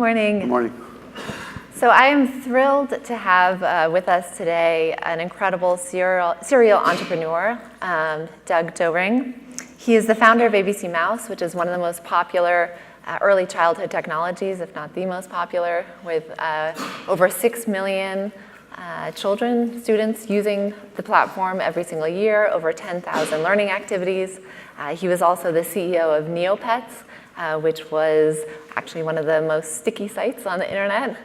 morning. Good morning. So I am thrilled to have with us today an incredible serial entrepreneur, Doug Dohring. He is the founder of ABCmouse, which is one of the most popular early childhood technologies, if not the most popular, with over 6 million students using the platform every single year, over 10,000 learning activities. He was also the CEO of Neopets, which was actually one of the most sticky sites on the internet.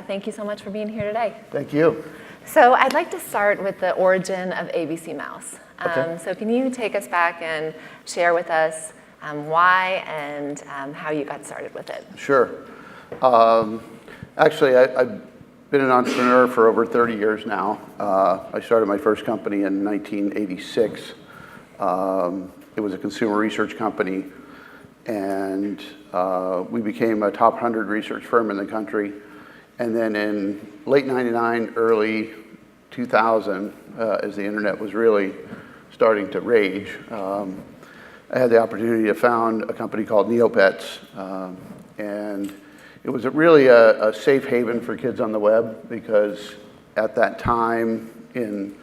Thank you so much for being here today. Thank you. So I'd like to start with the origin of ABCmouse. Okay. So can you take us back and share with us why and how you got started with it? Sure. Actually, I've been an entrepreneur for over 30 years now. I started my first company in 1986. It was a consumer research company, and we became a top 100 research firm in the country. And then in late 99, early 2000, as the internet was really starting to rage, I had the opportunity to found a company called Neopets, and it was really a safe haven for kids on the web, because at that time in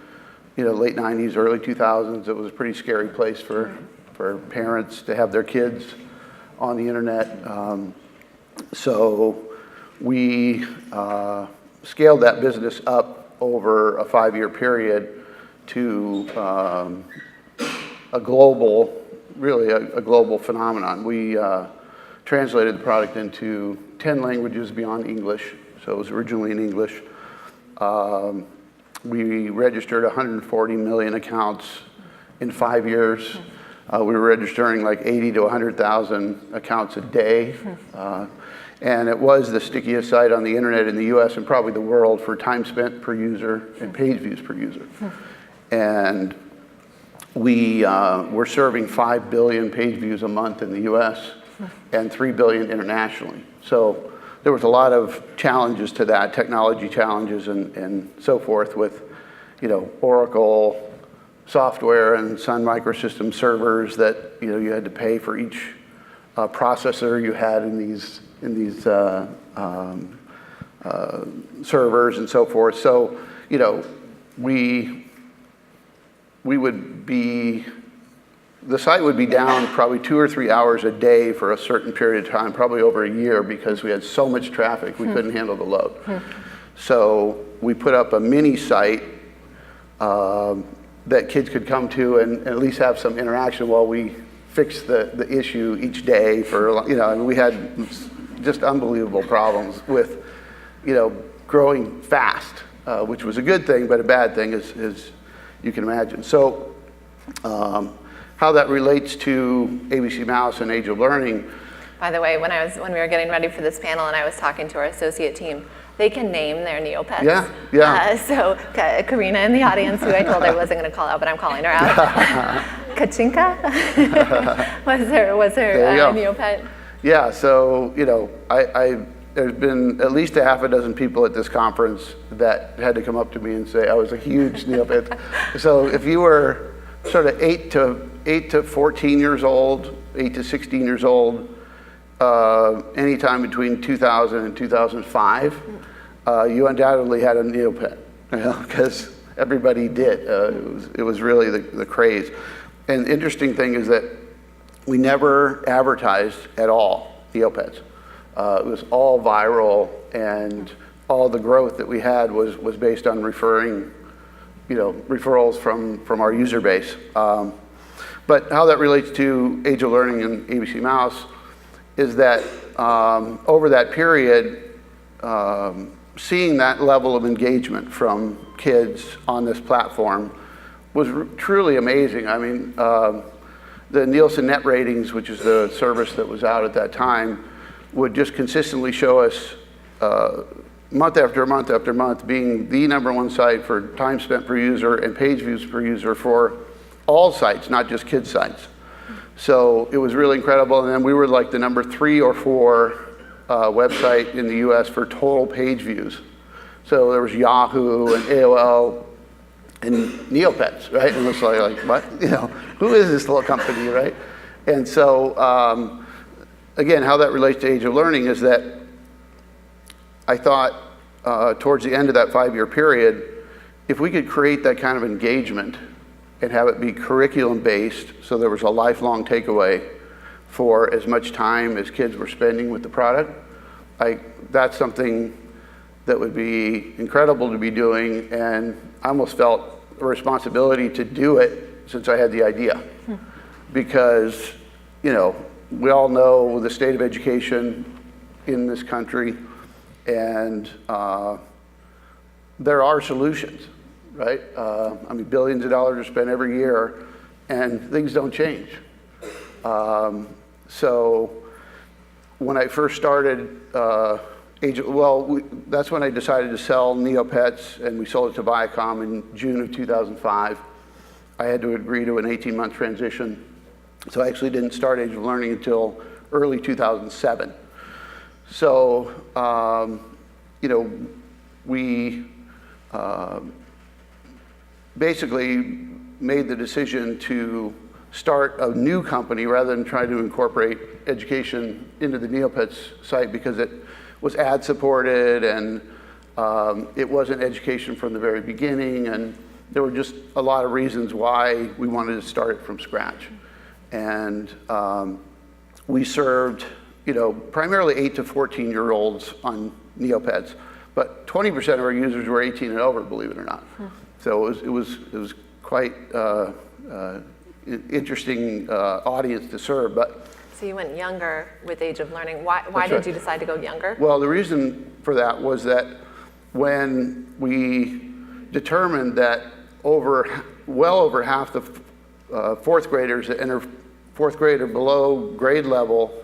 late 90s, early 2000s, it was a pretty scary place for parents to have their kids on the internet. So we scaled that business up over a 5-year period to a global phenomenon. We translated the product into 10 languages beyond English, so it was originally in English. We registered 140 million accounts in 5 years. We were registering like 80 to 100,000 accounts a day. And it was the stickiest site on the internet in the US and probably the world for time spent per user and page views per user. And we were serving 5 billion page views a month in the US and 3 billion internationally. So there was a lot of challenges to that, technology challenges and so forth, with Oracle software and Sun Microsystems servers that you had to pay for each processor you had in these servers and so forth. So the site would be down probably 2 or 3 hours a day for a certain period of time, probably over a year, because we had so much traffic we couldn't handle the load. So we put up a mini site that kids could come to and at least have some interaction while we fixed the issue each day and we had just unbelievable problems with growing fast, which was a good thing, but a bad thing as you can imagine. So how that relates to ABCmouse and Age of Learning. By the way, when we were getting ready for this panel and I was talking to our associate team, they can name their Neopets. Yeah. So Karina in the audience, who I told I wasn't going to call out, but I'm calling her out. Kachinka was her Neopet. Yeah. So there's been at least a half a dozen people at this conference that had to come up to me and say I was a huge Neopet. So if you were sort of 8 to 14 years old, 8 to 16 years old, anytime between 2000 and 2005, you undoubtedly had a Neopet, because everybody did. It was really the craze. And the interesting thing is that we never advertised at all Neopets. It was all viral, and all the growth that we had was based on referrals from our user base. But how that relates to Age of Learning and ABCmouse is that over that period, seeing that level of engagement from kids on this platform was truly amazing. I mean, the Nielsen Net Ratings, which is the service that was out at that time, would just consistently show us month after month after month being the #1 site for time spent per user and page views per user for all sites, not just kids sites. So it was really incredible. And then we were like the number 3 or 4 website in the US for total page views. So there was Yahoo and AOL and Neopets, right? And it was like what? Who is this little company, right? And so again, how that relates to age of learning is that I thought towards the end of that 5-year period, if we could create that kind of engagement and have it be curriculum-based, so there was a lifelong takeaway for as much time as kids were spending with the product, that's something that would be incredible to be doing, and I almost felt a responsibility to do it since I had the idea. Because, we all know the state of education in this country, and there are solutions, right? Billions of dollars are spent every year, and things don't change. So when I first started, that's when I decided to sell Neopets, and we sold it to Viacom in June of 2005. I had to agree to an 18-month transition. So I actually didn't start Age of Learning until early 2007. So, we basically made the decision to start a new company rather than try to incorporate education into the Neopets site, because it was ad supported and it wasn't education from the very beginning, and there were just a lot of reasons why we wanted to start it from scratch. And we served, primarily 8 to 14-year-olds on Neopets, but 20% of our users were 18 and over, believe it or not. So it was quite interesting audience to serve. But so you went younger with Age of Learning. Why did you decide to go younger? Well, the reason for that was that when we determined that well over half the fourth graders that enter fourth grade or below grade level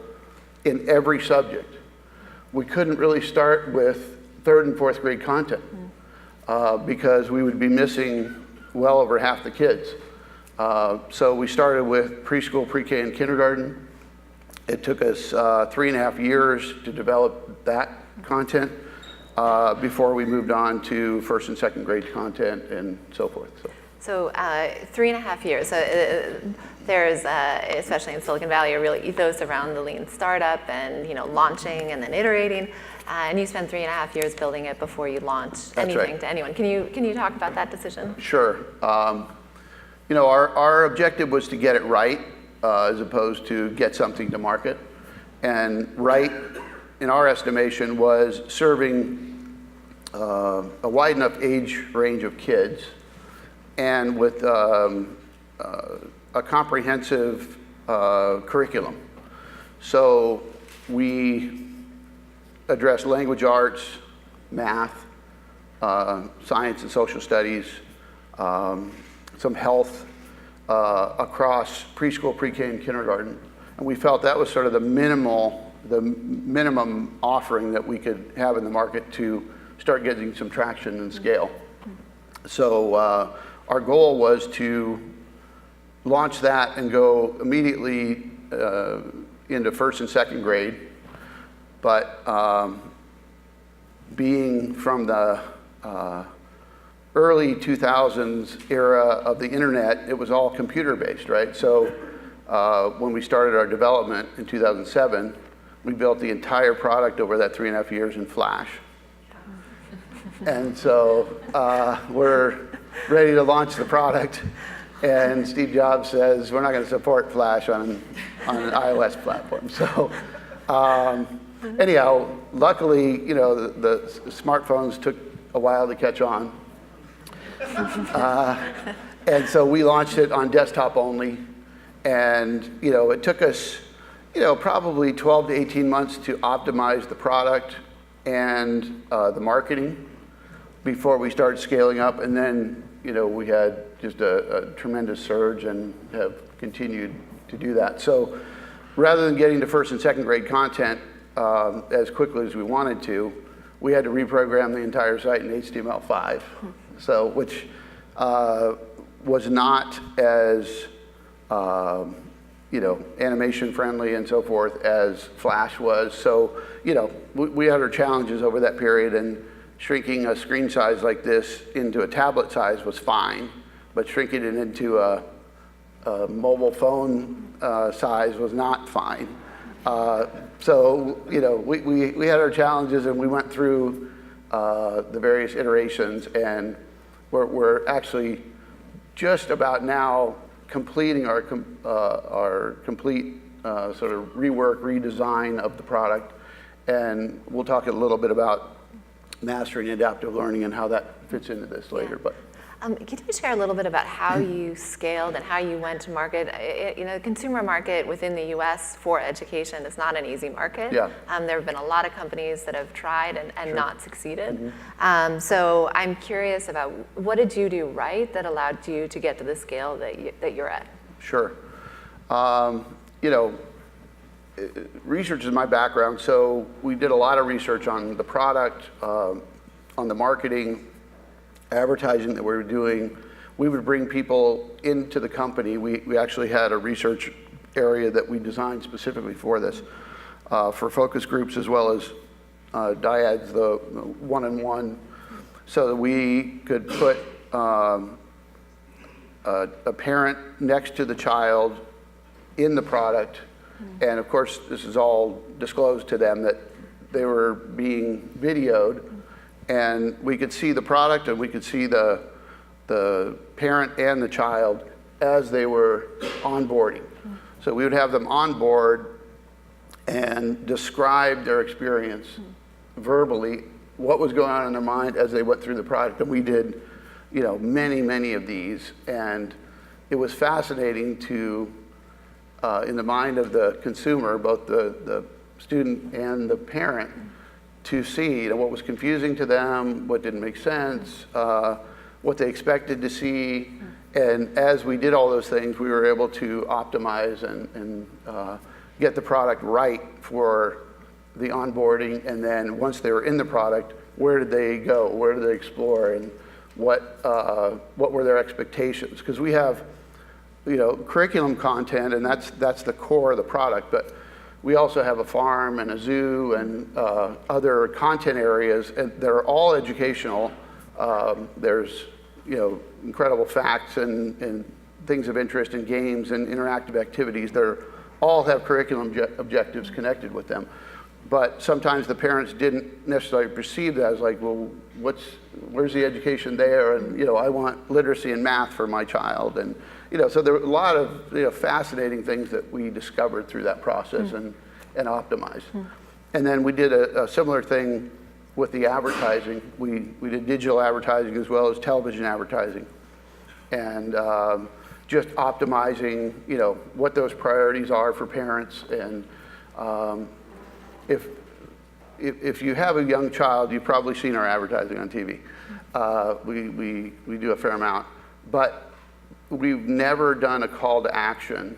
in every subject, we couldn't really start with third and fourth grade content because we would be missing well over half the kids. So we started with preschool, pre-K, and kindergarten. It took us 3.5 years to develop that content before we moved on to first and second grade content and so forth. So 3.5 years. So there's, especially in Silicon Valley, a real ethos around the lean startup and launching and then iterating. And you spent 3.5 years building it before you launched anything to anyone. Can you talk about that decision? Sure. Our objective was to get it right as opposed to get something to market. And right, in our estimation, was serving a wide enough age range of kids and with a comprehensive curriculum. So we address language arts, math, science and social studies, some health across preschool, pre-K, and kindergarten. And we felt that was sort of the minimum offering that we could have in the market to start getting some traction and scale. So our goal was to launch that and go immediately into first and second grade. But being from the early 2000s era of the internet, it was all computer-based, right? So when we started our development in 2007, we built the entire product over that 3.5 years in Flash. And so we're ready to launch the product, and Steve Jobs says, we're not going to support Flash on an iOS platform. So anyhow, luckily, the smartphones took a while to catch on. And so we launched it on desktop only. And, it took us, probably 12 to 18 months to optimize the product and the marketing before we started scaling up. And then, we had just a tremendous surge and have continued to do that. So rather than getting to first and second grade content as quickly as we wanted to, we had to reprogram the entire site in HTML5. So, which was not as, animation friendly and so forth as Flash was. So, we had our challenges over that period, and shrinking a screen size like this into a tablet size was fine, but shrinking it into a mobile phone size was not fine. So, we had our challenges, and we went through the various iterations, and we're actually just about now completing our complete sort of rework, redesign of the product. And we'll talk a little bit about mastering adaptive learning and how that fits into this later. But can you share a little bit about how you scaled and how you went to market? The consumer market within the U.S. for education is not an easy market. Yeah. There have been a lot of companies that have tried and Sure. not succeeded. Mm-hmm. So I'm curious about what did you do right that allowed you to get to the scale that you're at? Sure. Research is my background, so we did a lot of research on the product, on the marketing, advertising that we were doing. We would bring people into the company. We actually had a research area that we designed specifically for this, for focus groups as well as dyads, the one-on-one, so that we could put a parent next to the child in the product. And of course, this is all disclosed to them that they were being videoed, and we could see the product and we could see the parent and the child as they were onboarding. So we would have them on board and describe their experience verbally, what was going on in their mind as they went through the product. And we did, many of these, and it was fascinating to, in the mind of the consumer, both the student and the parent, to see what was confusing to them, what didn't make sense, what they expected to see. And as we did all those things, we were able to optimize and get the product right for the onboarding. And then once they were in the product, where did they go? Where did they explore? And what were their expectations? Because we have curriculum content, and that's the core of the product, but we also have a farm and a zoo and other content areas, and they're all educational. There's incredible facts and things of interest and games and interactive activities. They all have curriculum objectives connected with them. But sometimes the parents didn't necessarily perceive that as like, well, where's the education there? And I want literacy and math for my child. And so there were a lot of fascinating things that we discovered through that process and optimized. And then we did a similar thing with the advertising. We did digital advertising as well as television advertising, and just optimizing what those priorities are for parents. And if you have a young child, you've probably seen our advertising on TV. We do a fair amount, but we've never done a call to action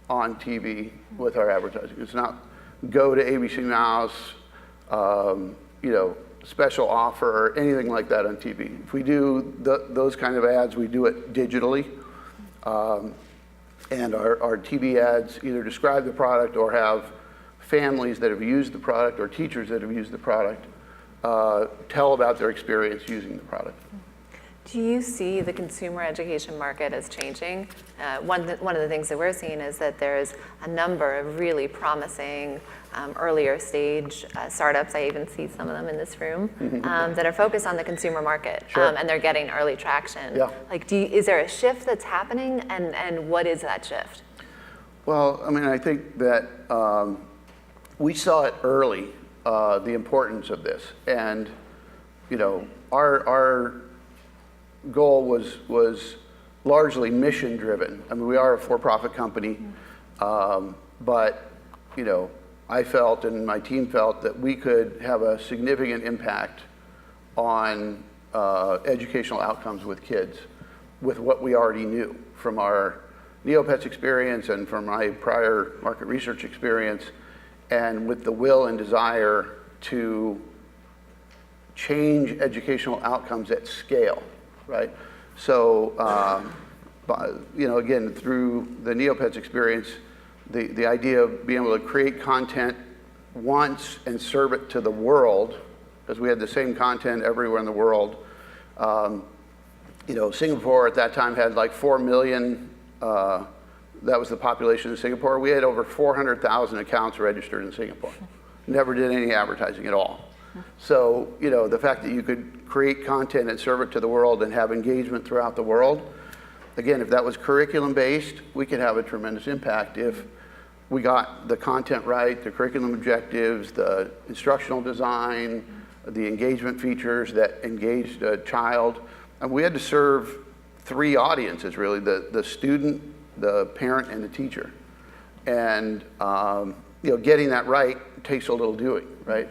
on TV with our advertising. It's not go to ABCmouse, special offer, or anything like that on TV. If we do those kind of ads, we do it digitally. And our TV ads either describe the product or have families that have used the product or teachers that have used the product tell about their experience using the product. Do you see the consumer education market as changing? One of the things that we're seeing is that there's a number of really promising earlier stage startups. I even see some of them in this room that are focused on the consumer market. Sure. And they're getting early traction. Yeah. Is there a shift that's happening, and what is that shift? Well, I think that we saw it early, the importance of this, and our goal was largely mission driven. We are a for-profit company, but I felt and my team felt that we could have a significant impact on educational outcomes with kids with what we already knew from our Neopets experience and from my prior market research experience, and with the will and desire to change educational outcomes at scale, right? So, again, through the Neopets experience, the idea of being able to create content once and serve it to the world, because we had the same content everywhere in the world. Singapore at that time had like 4 million that was the population of Singapore. We had over 400,000 accounts registered in Singapore. Never did any advertising at all. So, the fact that you could create content and serve it to the world and have engagement throughout the world, again, if that was curriculum-based, we could have a tremendous impact if we got the content right, the curriculum objectives, the instructional design, the engagement features that engaged a child. And we had to serve three audiences, really, the student, the parent, and the teacher. And getting that right takes a little doing, right?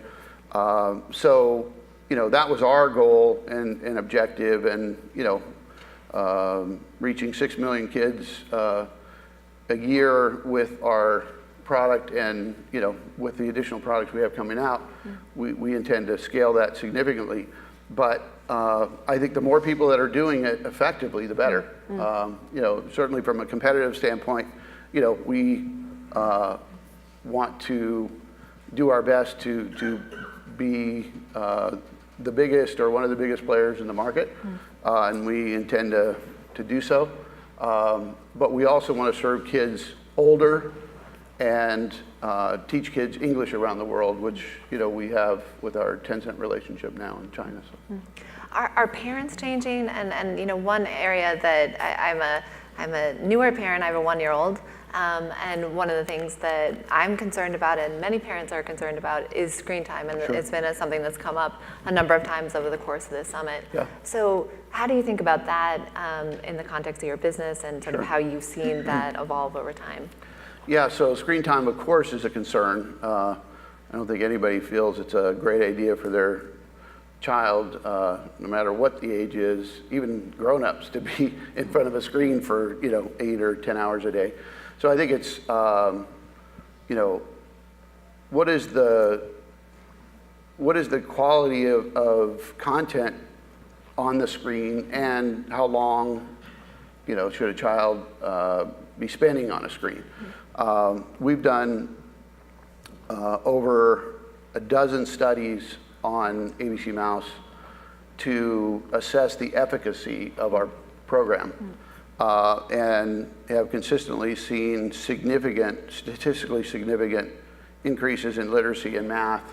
So that was our goal and objective, and reaching 6 million kids a year with our product, and with the additional products we have coming out, we intend to scale that significantly. But I think the more people that are doing it effectively, the better. Certainly from a competitive standpoint, we want to do our best to be the biggest or one of the biggest players in the market, and we intend to do so. But we also want to serve kids older and teach kids English around the world, which we have with our Tencent relationship now in China. So. Are parents changing? And one area that I'm a newer parent. I have a 1-year-old. And one of the things that I'm concerned about, and many parents are concerned about, is screen time. And It's been something that's come up a number of times over the course of this summit. Yeah. So how do you think about that in the context of your business, and sort of how you've seen that evolve over time? Yeah, so screen time, of course, is a concern. I don't think anybody feels it's a great idea for their child, no matter what the age is, even grown-ups, to be in front of a screen for 8 or 10 hours a day. So I think it's, what is the quality of content on the screen, and how long, should a child be spending on a screen? We've done over a dozen studies on ABCmouse to assess the efficacy of our program. And have consistently seen statistically significant increases in literacy and math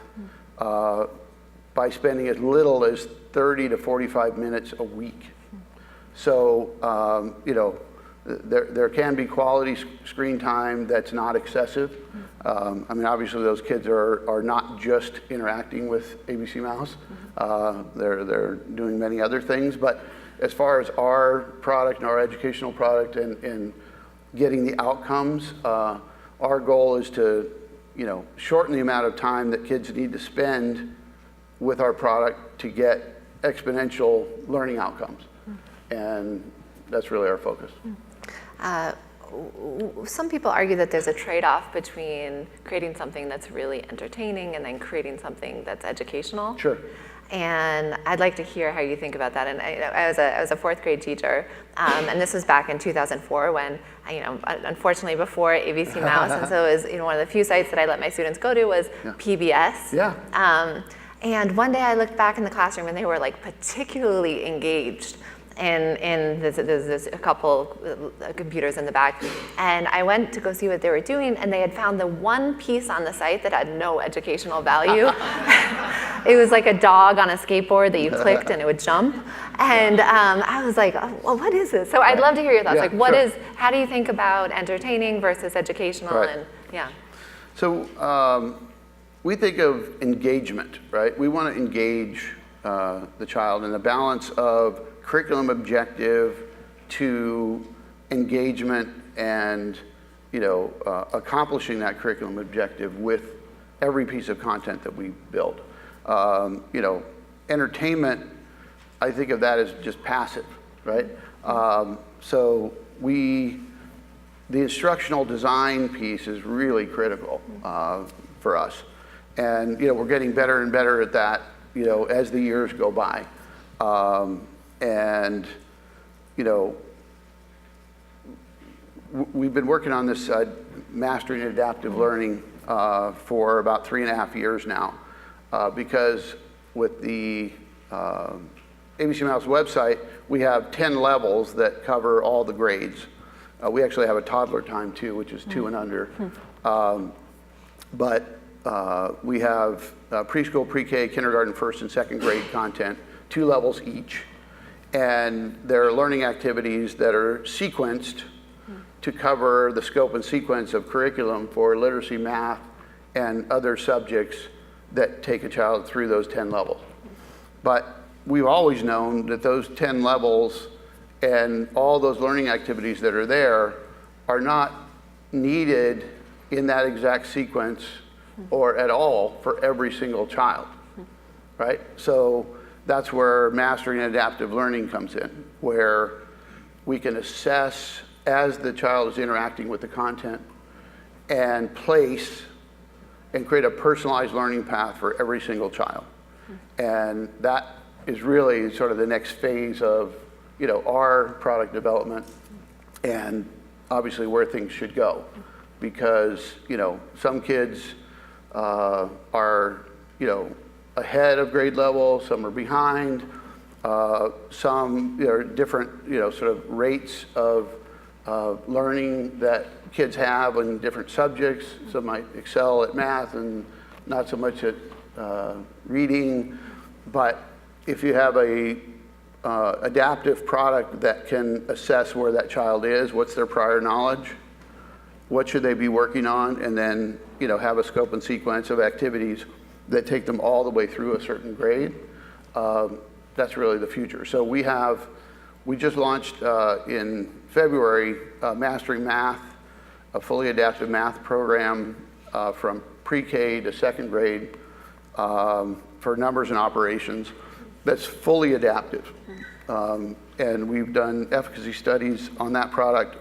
by spending as little as 30 to 45 minutes a week. So, there can be quality screen time that's not excessive. Obviously those kids are not just interacting with ABCmouse. They're doing many other things, but as far as our product and our educational product and getting the outcomes, our goal is to, shorten the amount of time that kids need to spend with our product to get exponential learning outcomes. And that's really our focus. Some people argue that there's a trade-off between creating something that's really entertaining and then creating something that's educational. Sure. And I'd like to hear how you think about that. And I was a 4th grade teacher, and this was back in 2004 when, unfortunately before ABCmouse, and so it was one of the few sites that I let my students go to was PBS. Yeah. And one day I looked back in the classroom and they were particularly engaged. And there's a couple computers in the back, and I went to go see what they were doing, and they had found the one piece on the site that had no educational value. It was like a dog on a skateboard that you clicked and it would jump, and I was like, oh, well, what is this? So I'd love to hear your thoughts. How do you think about entertaining versus educational? Right. And So we think of engagement, right? We want to engage the child, and the balance of curriculum objective to engagement and accomplishing that curriculum objective with every piece of content that we build. Entertainment, I think of that as just passive, right? So the instructional design piece is really critical for us, and we're getting better and better at that as the years go by. And we've been working on this mastering adaptive learning for about 3.5 years now, because with the ABCmouse website, we have 10 levels that cover all the grades. We actually have a toddler time too, which is 2 and under. But we have preschool, pre-K, kindergarten, first and second grade content, 2 levels each. And there are learning activities that are sequenced to cover the scope and sequence of curriculum for literacy, math, and other subjects that take a child through those 10 levels. But we've always known that those 10 levels and all those learning activities that are there are not needed in that exact sequence or at all for every single child, right? So that's where mastering and adaptive learning comes in, where we can assess as the child is interacting with the content and place and create a personalized learning path for every single child. And that is really sort of the next phase of, you know, our product development and obviously where things should go. Because, you know, some kids are, you know, ahead of grade level, some are behind, some, you know, different, you know, sort of rates of learning that kids have in different subjects. Some might excel at math and not so much at reading. But if you have a adaptive product that can assess where that child is, what's their prior knowledge, what should they be working on, and then, you know, have a scope and sequence of activities that take them all the way through a certain grade, that's really the future. So we just launched in February Mastering Math, a fully adaptive math program from pre-K to second grade for numbers and operations that's fully adaptive. And we've done efficacy studies on that product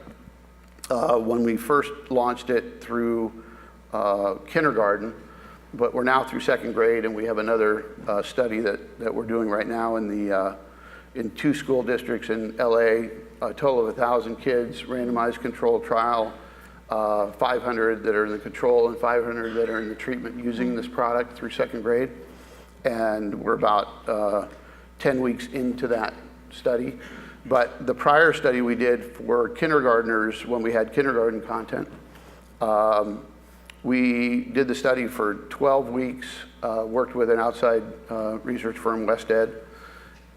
when we first launched it through kindergarten, but we're now through second grade, and we have another study that we're doing right now in 2 school districts in LA, a total of 1,000 kids, randomized controlled trial, 500 that are in the control and 500 that are in the treatment using this product through second grade. And we're about 10 weeks into that study. But the prior study we did for kindergartners, when we had kindergarten content, we did the study for 12 weeks, worked with an outside research firm, WestEd,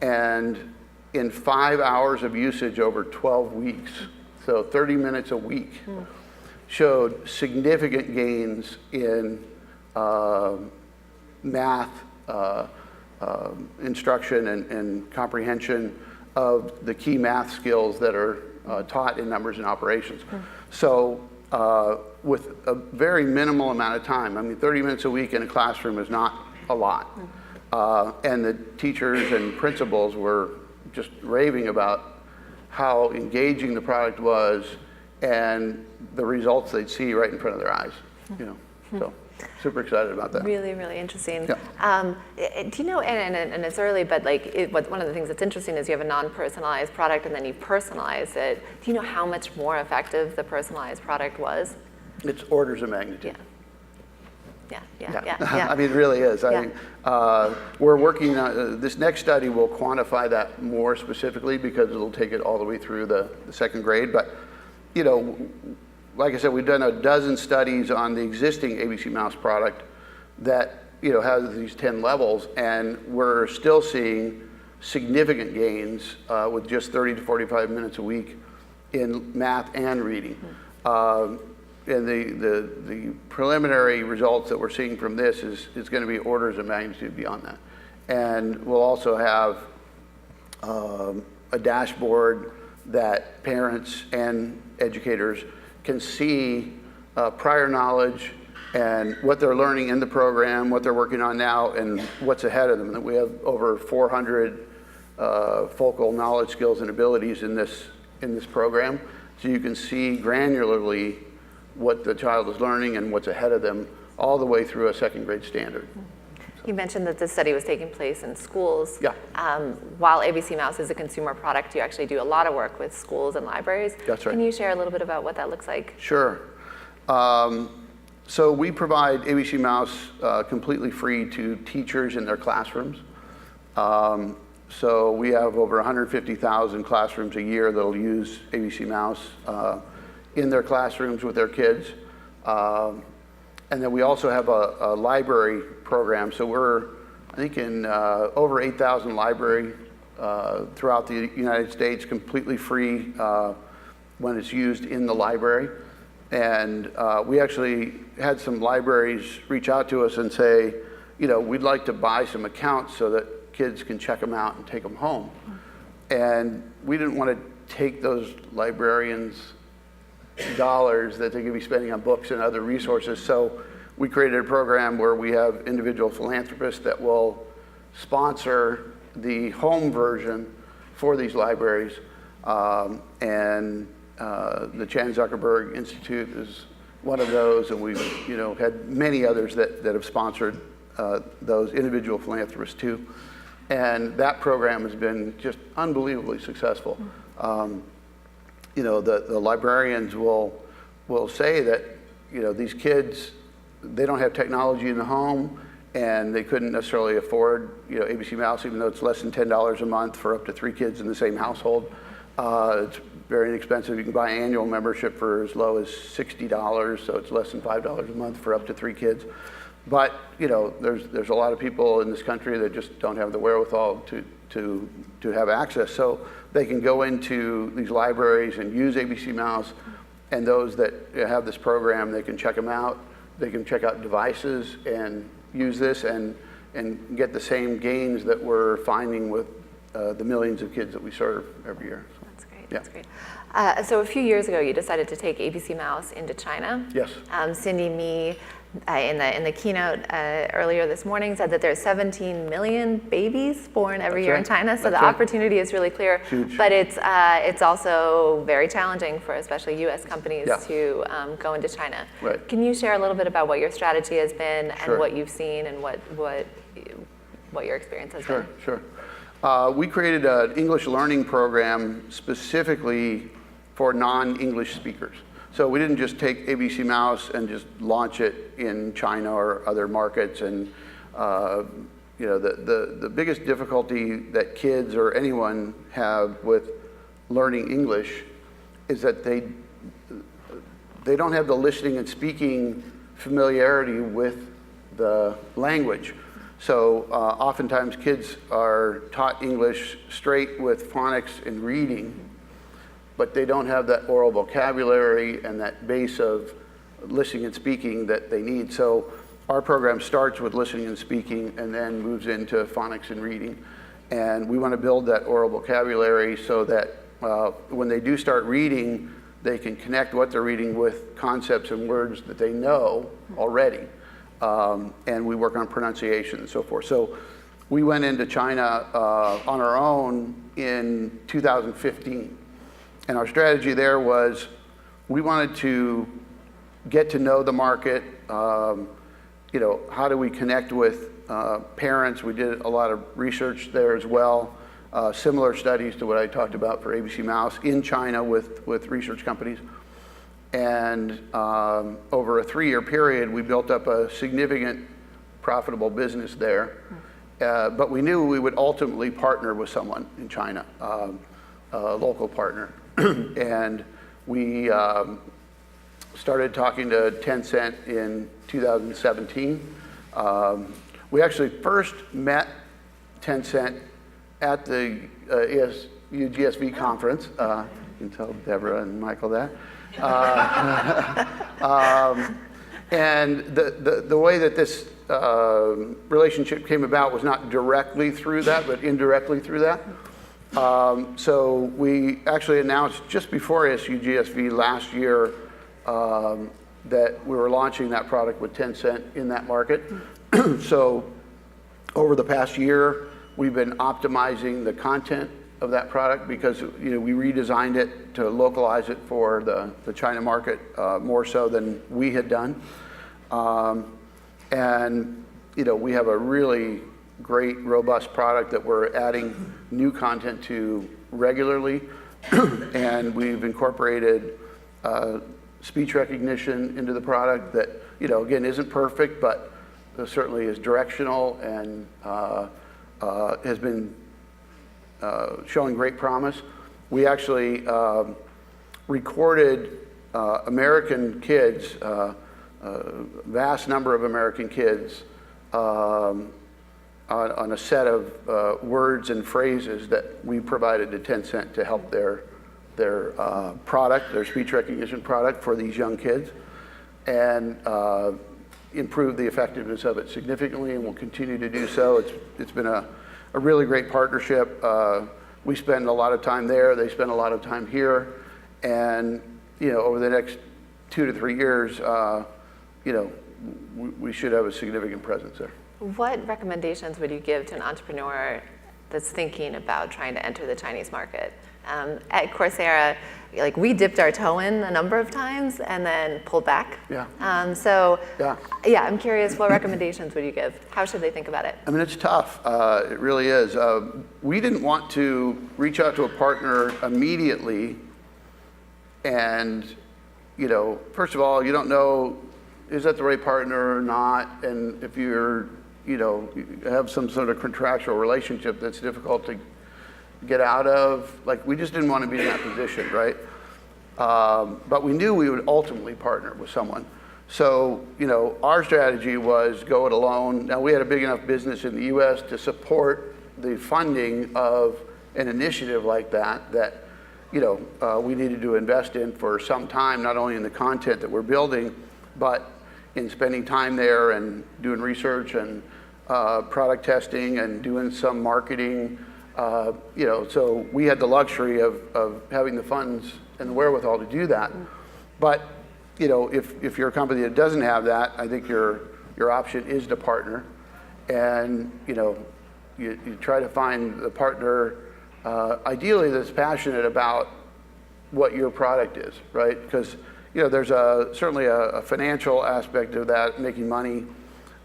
and in 5 hours of usage over 12 weeks, so 30 minutes a week, showed significant gains in math instruction and comprehension of the key math skills that are taught in numbers and operations. So with a very minimal amount of time, I mean, 30 minutes a week in a classroom is not a lot. And the teachers and principals were just raving about how engaging the product was and the results they'd see right in front of their eyes, you know, so. Super excited about that. Really, really interesting. Yeah. Do you know, and it's early, but like one of the things that's interesting is you have a non-personalized product and then you personalize it. Do you know how much more effective the personalized product was? It's orders of magnitude. Yeah. I mean, it really is. Yeah. We're working on, this next study will quantify that more specifically because it'll take it all the way through the second grade. But, you know, like I said, we've done a dozen studies on the existing ABCmouse product that, you know, has these 10 levels, and we're still seeing significant gains with just 30 to 45 minutes a week in math and reading. And the preliminary results that we're seeing from this is going to be orders of magnitude beyond that. And we'll also have a dashboard that parents and educators can see prior knowledge and what they're learning in the program, what they're working on now, and what's ahead of them. And we have over 400 focal knowledge, skills, and abilities in this program. So you can see granularly what the child is learning and what's ahead of them all the way through a second grade standard. You mentioned that this study was taking place in schools. Yeah. While ABCmouse is a consumer product, you actually do a lot of work with schools and libraries. That's right. Can you share a little bit about what that looks like? Sure. So we provide ABCmouse completely free to teachers in their classrooms. So we have over 150,000 classrooms a year that'll use ABCmouse. in their classrooms with their kids. And then we also have a library program. So we're, I think, in over 8,000 libraries throughout the United States, completely free when it's used in the library. And we actually had some libraries reach out to us and say, we'd like to buy some accounts so that kids can check them out and take them home. And we didn't want to take those librarians' dollars that they could be spending on books and other resources. So we created a program where we have individual philanthropists that will sponsor the home version for these libraries. And the Chan Zuckerberg Institute is one of those, and we've had many others that have sponsored those individual philanthropists too. And that program has been just unbelievably successful. The librarians will say that these kids, they don't have technology in the home, and they couldn't necessarily afford ABCmouse, even though it's less than $10 a month for up to 3 kids in the same household. It's very inexpensive. You can buy an annual membership for as low as $60, so it's less than $5 a month for up to 3 kids. But there's a lot of people in this country that just don't have the wherewithal to have access. So they can go into these libraries and use ABCmouse, and those that have this program, they can check them out. They can check out devices and use this and get the same gains that we're finding with the millions of kids that we serve every year. That's great. Yeah. That's great. So a few years ago, you decided to take ABCmouse into China. Yes. Cindy Mee, in the keynote earlier this morning, said that there's 17 million babies born every year in China. So the opportunity is really clear. Huge. But it's also very challenging for especially U.S. companies to go into China. Right. Can you share a little bit about what your strategy has been and Sure. what you've seen and what your experience has been? Sure. We created an English learning program specifically for non-English speakers. So we didn't just take ABCmouse and just launch it in China or other markets. And the biggest difficulty that kids or anyone have with learning English is that they don't have the listening and speaking familiarity with the language. So oftentimes kids are taught English straight with phonics and reading, but they don't have that oral vocabulary and that base of listening and speaking that they need. So our program starts with listening and speaking and then moves into phonics and reading. And we want to build that oral vocabulary so that when they do start reading, they can connect what they're reading with concepts and words that they know already. And we work on pronunciation and so forth. So we went into China on our own in 2015. And our strategy there was we wanted to get to know the market. How do we connect with parents? We did a lot of research there as well. Similar studies to what I talked about for ABCmouse in China with research companies. And over a 3-year period, we built up a significant profitable business there. But we knew we would ultimately partner with someone in China, a local partner. And we started talking to Tencent in 2017. We actually first met Tencent at the ASU GSV conference. You can tell Deborah and Michael that. And the way that this relationship came about was not directly through that, but indirectly through that. So we actually announced just before ASU GSV last year that we were launching that product with Tencent in that market. So over the past year, we've been optimizing the content of that product because we redesigned it to localize it for the China market more so than we had done. And we have a really great, robust product that we're adding new content to regularly. And we've incorporated speech recognition into the product that, again, isn't perfect, but certainly is directional and has been showing great promise. We actually recorded American kids, vast number of American kids, on a set of words and phrases that we provided to Tencent to help their product, their speech recognition product for these young kids, and improve the effectiveness of it significantly, and will continue to do so. It's been a really great partnership. We spend a lot of time there, they spend a lot of time here, and over the next 2 to 3 years, we should have a significant presence there. What recommendations would you give to an entrepreneur that's thinking about trying to enter the Chinese market? At Coursera, we dipped our toe in a number of times and then pulled back. Yeah. I'm curious, what recommendations would you give? How should they think about it? I mean, it's tough. It really is. We didn't want to reach out to a partner immediately, and first of all, you don't know, is that the right partner or not? And if you're, you have some sort of contractual relationship that's difficult to get out of, we just didn't want to be in that position, right? But we knew we would ultimately partner with someone. So, our strategy was go it alone. Now, we had a big enough business in the US to support the funding of an initiative like that, we needed to invest in for some time, not only in the content that we're building, but in spending time there and doing research and product testing and doing some marketing. So we had the luxury of having the funds and the wherewithal to do that. But if you're a company that doesn't have that, I think your option is to partner, and you try to find the partner ideally that's passionate about what your product is, right? Because there's certainly a financial aspect of that, making money,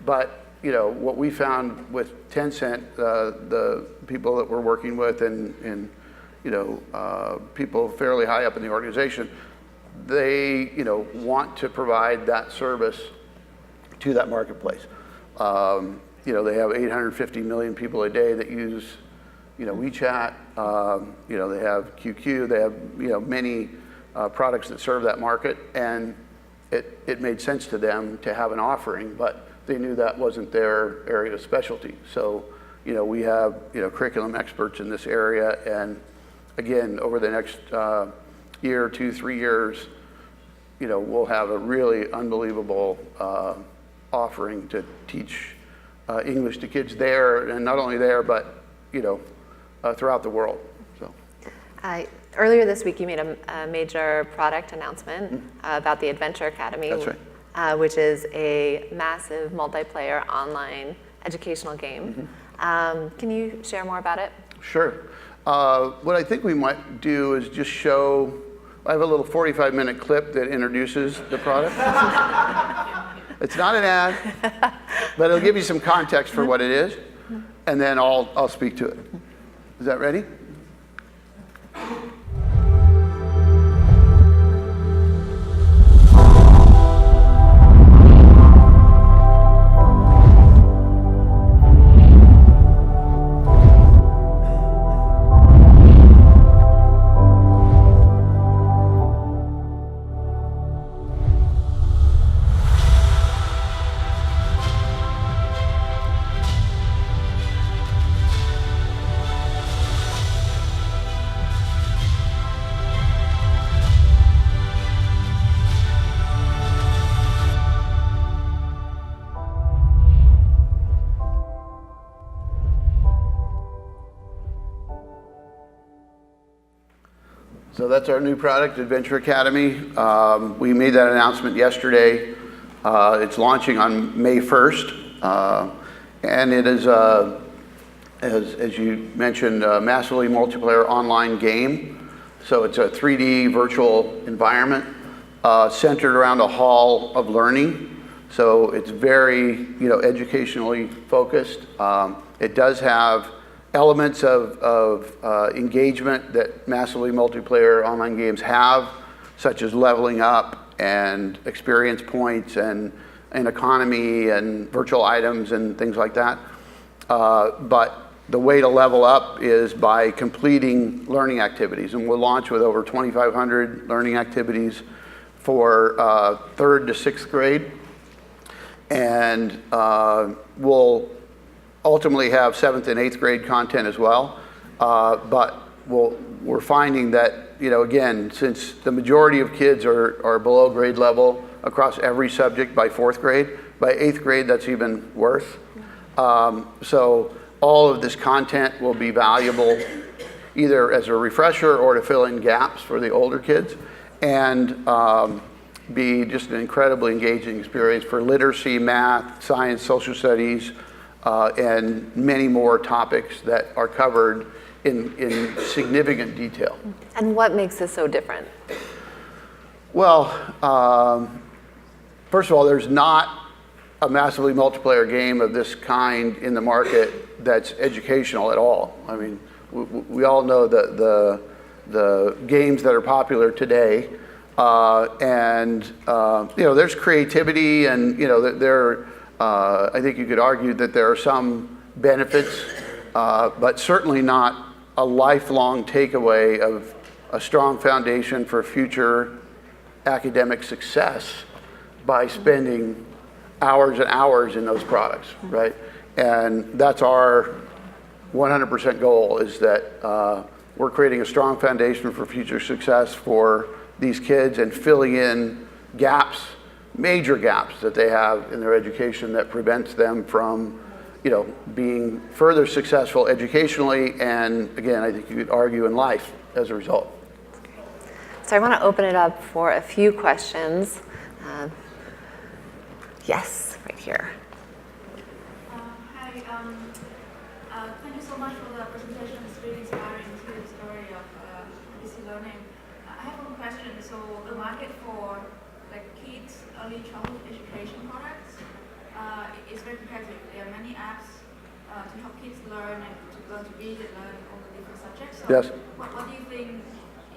but what we found with Tencent, the people that we're working with and people fairly high up in the organization, they want to provide that service to that marketplace. They have 850 million people a day that use WeChat. They have QQ. They have many products that serve that market, and it made sense to them to have an offering, but they knew that wasn't their area of specialty. So, we have, curriculum experts in this area, and again, over the next year, 2, 3 years, we'll have a really unbelievable offering to teach English to kids there, and not only there, but, throughout the world. So. Earlier this week, you made a major product announcement about the Adventure Academy. That's right. Which is a massive multiplayer online educational game. Can you share more about it? Sure. What I think we might do is just show, I have a little 45-minute clip that introduces the product. It's not an ad, but it'll give you some context for what it is, and then I'll speak to it. Is that ready? So that's our new product, Adventure Academy. We made that announcement yesterday. It's launching on May 1st. And it is, as you mentioned, a massively multiplayer online game. So it's a 3D virtual environment centered around a hall of learning. So it's very, educationally focused. It does have elements of engagement that massively multiplayer online games have, such as leveling up and experience points and economy and virtual items and things like that. But the way to level up is by completing learning activities. And we'll launch with over 2,500 learning activities for 3rd to 6th grade. And we'll ultimately have 7th and 8th grade content as well. But we're finding that, again, since the majority of kids are below grade level across every subject by 4th grade, by 8th grade, that's even worse. So all of this content will be valuable either as a refresher or to fill in gaps for the older kids, and be just an incredibly engaging experience for literacy, math, science, social studies, and many more topics that are covered in significant detail. And what makes this so different? Well, first of all, there's not a massively multiplayer game of this kind in the market that's educational at all. I mean, we all know the games that are popular today, and there's creativity, and I think you could argue that there are some benefits, but certainly not a lifelong takeaway of a strong foundation for future academic success by spending hours and hours in those products, right? And that's our 100% goal, is that we're creating a strong foundation for future success for these kids and filling in gaps, major gaps that they have in their education that prevents them from being further successful educationally, and again, I think you could argue in life as a result. So I want to open it up for a few questions. Yes, right here. Hi, thank you so much for the presentation. It's really inspiring to hear the story of ABC learning. I have one question. So the market for kids early childhood education products is very competitive. There are many apps to help kids learn and to learn to read and learn all the different subjects. So yes. What do you think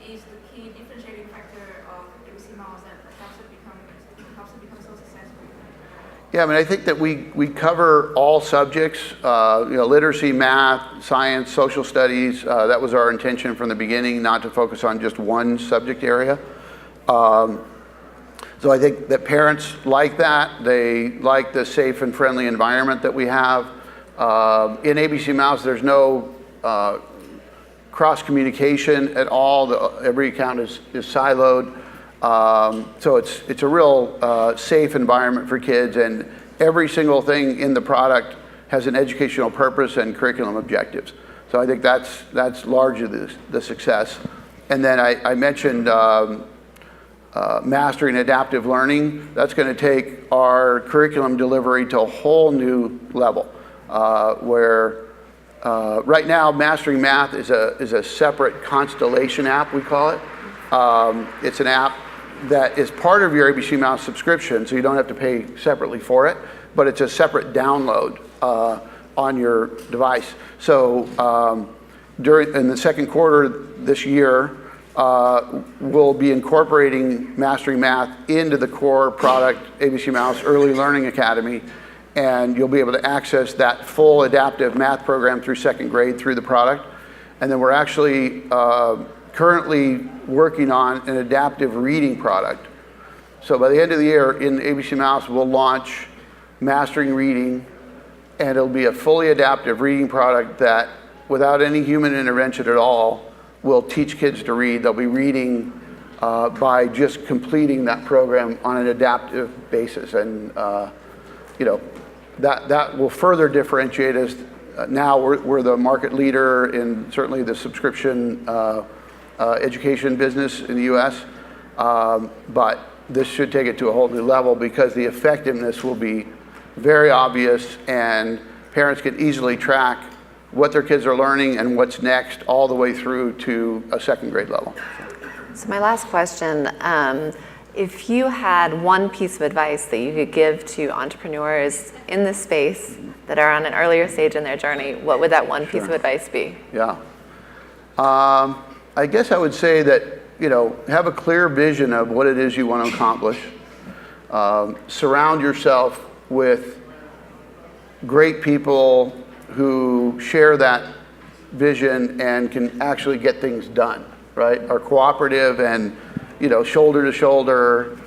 is the key differentiating factor of ABCmouse that helps it become so successful? Yeah, I mean, I think that we cover all subjects, literacy, math, science, social studies. That was our intention from the beginning, not to focus on just one subject area. So I think that parents like that. They like the safe and friendly environment that we have. In ABCmouse, there's no cross-communication at all. Every account is siloed. So it's a real safe environment for kids, and every single thing in the product has an educational purpose and curriculum objectives. So I think that's largely the success. And then I mentioned mastering adaptive learning. That's going to take our curriculum delivery to a whole new level, where right now Mastering Math is a separate constellation app, we call it. It's an app that is part of your ABCmouse subscription, so you don't have to pay separately for it, but it's a separate download on your device. So in the second quarter this year, we'll be incorporating Mastering Math into the core product, ABCmouse Early Learning Academy, and you'll be able to access that full adaptive math program through 2nd grade through the product. And then we're actually currently working on an adaptive reading product. So by the end of the year in ABCmouse, we'll launch Mastering Reading, and it'll be a fully adaptive reading product that, without any human intervention at all, will teach kids to read. They'll be reading by just completing that program on an adaptive basis. And that will further differentiate us. Now we're the market leader in certainly the subscription education business in the US, but this should take it to a whole new level because the effectiveness will be very obvious, and parents can easily track what their kids are learning and what's next all the way through to a 2nd grade level. So my last question, if you had one piece of advice that you could give to entrepreneurs in this space that are on an earlier stage in their journey, what would that one piece of advice be? Yeah. I guess I would say that, have a clear vision of what it is you want to accomplish. Surround yourself with great people who share that vision and can actually get things done, right? Are cooperative and shoulder to shoulder,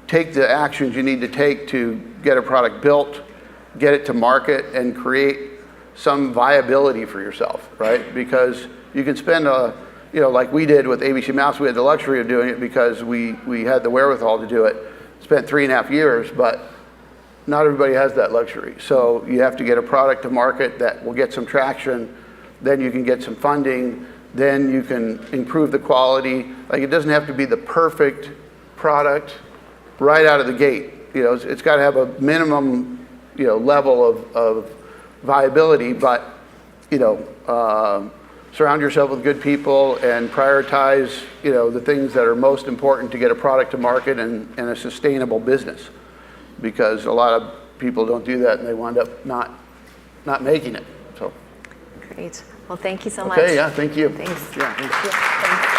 take the actions you need to take to get a product built, get it to market, and create some viability for yourself, right? Because you can spend like we did with ABCmouse, we had the luxury of doing it because we had the wherewithal to do it. Spent 3.5 years, but not everybody has that luxury. So you have to get a product to market that will get some traction, then you can get some funding, then you can improve the quality. Like, it doesn't have to be the perfect product right out of the gate. It's got to have a minimum, level of viability, but, surround yourself with good people and prioritize, the things that are most important to get a product to market and a sustainable business. Because a lot of people don't do that and they wind up not making it. So. Great. Well, thank you so much. Okay, yeah, thank you. Thanks. Yeah, thanks. Yeah, thanks.